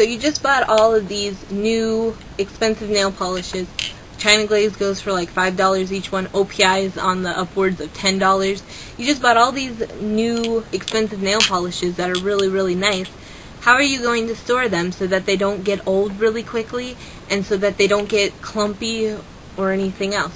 So you just bought all of these new expensive nail polishes. China Glaze goes for like $5 each one. OPI is on the upwards of $10. You just bought all these new expensive nail polishes that are really, really nice. How are you going to store them so that they don't get old really quickly and so that they don't get clumpy or anything else?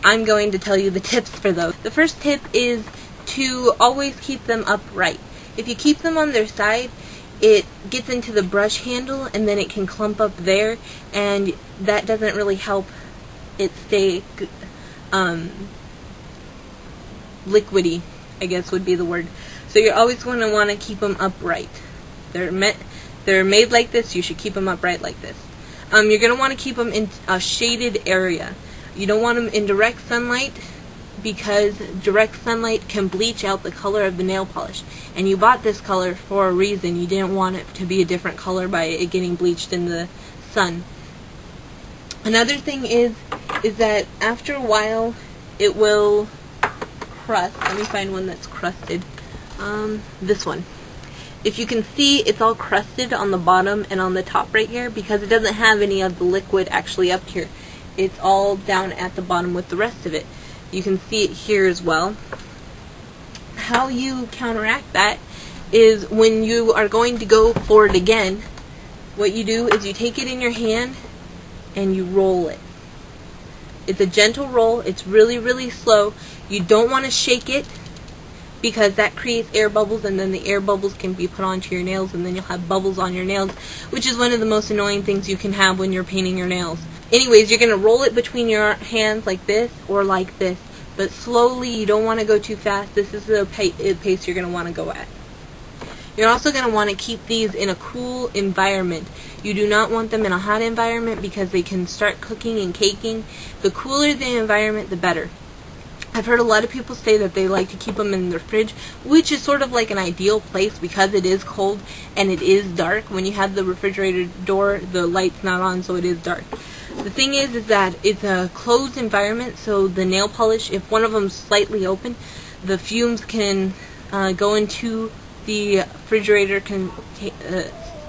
I'm going to tell you the tips for those. The first tip is to always keep them upright. If you keep them on their side, it gets into the brush handle and then it can clump up there, and that doesn't really help it stay liquidy, I guess would be the word. So you're always going to want to keep them upright. They're made like this. You should keep them upright like this. You're going to want to keep them in a shaded area. You don't want them in direct sunlight, because direct sunlight can bleach out the color of the nail polish. And you bought this color for a reason. You didn't want it to be a different color by it getting bleached in the sun. Another thing is that after a while it will crust. Let me find one that's crusted. This one. If you can see, it's all crusted on the bottom and on the top right here because it doesn't have any of the liquid actually up here. It's all down at the bottom with the rest of it. You can see it here as well. How you counteract that is when you are going to go for it again, what you do is you take it in your hand and you roll it. It's a gentle roll. It's really, really slow. You don't want to shake it because that creates air bubbles, and then the air bubbles can be put onto your nails, and then you'll have bubbles on your nails, which is one of the most annoying things you can have when you're painting your nails. Anyways, you're going to roll it between your hands like this or like this, but slowly. You don't want to go too fast. This is the pace you're going to want to go at. You're also going to want to keep these in a cool environment. You do not want them in a hot environment because they can start cooking and caking. The cooler the environment, the better. I've heard a lot of people say that they like to keep them in their fridge, which is sort of like an ideal place because it is cold and it is dark. When you have the refrigerator door, the light's not on, so it is dark. The thing is that it's a closed environment, so the nail polish, if one of them's slightly open, the fumes can go into the refrigerator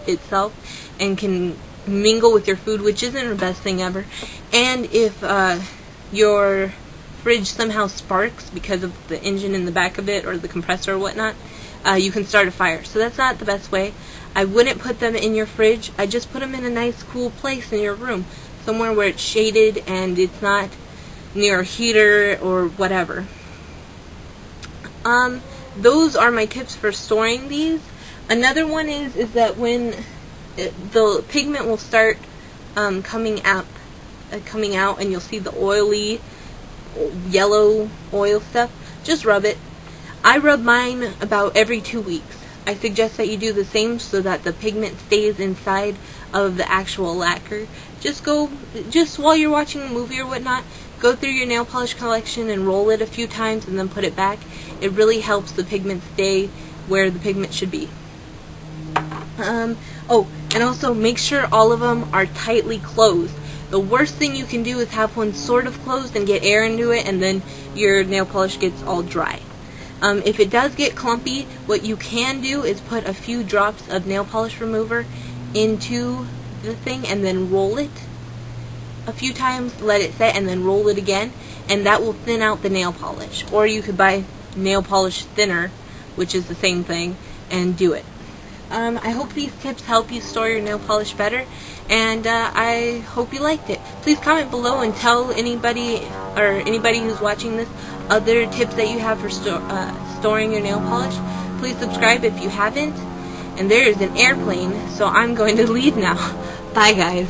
itself and can mingle with your food, which isn't the best thing ever. And if your fridge somehow sparks because of the engine in the back of it or the compressor or whatnot, you can start a fire. So that's not the best way. I wouldn't put them in your fridge. I just put them in a nice cool place in your room, somewhere where it's shaded and it's not near a heater or whatever. Those are my tips for storing these. Another one is that when the pigment will start coming out, and you'll see the oily yellow oil stuff, just rub it. I rub mine about every 2 weeks. I suggest that you do the same so that the pigment stays inside of the actual lacquer. Just while you're watching a movie or whatnot, go through your nail polish collection and roll it a few times and then put it back. It really helps the pigment stay where the pigment should be. Oh, and also make sure all of them are tightly closed. The worst thing you can do is have one sort of closed and get air into it, and then your nail polish gets all dry. If it does get clumpy, what you can do is put a few drops of nail polish remover into the thing and then roll it a few times, let it set, and then roll it again, and that will thin out the nail polish. Or you could buy nail polish thinner, which is the same thing, and do it. I hope these tips help you store your nail polish better, and I hope you liked it. Please comment below and tell anybody who's watching this other tips that you have for storing your nail polish. Please subscribe if you haven't. And there is an airplane, so I'm going to leave now. Bye, guys.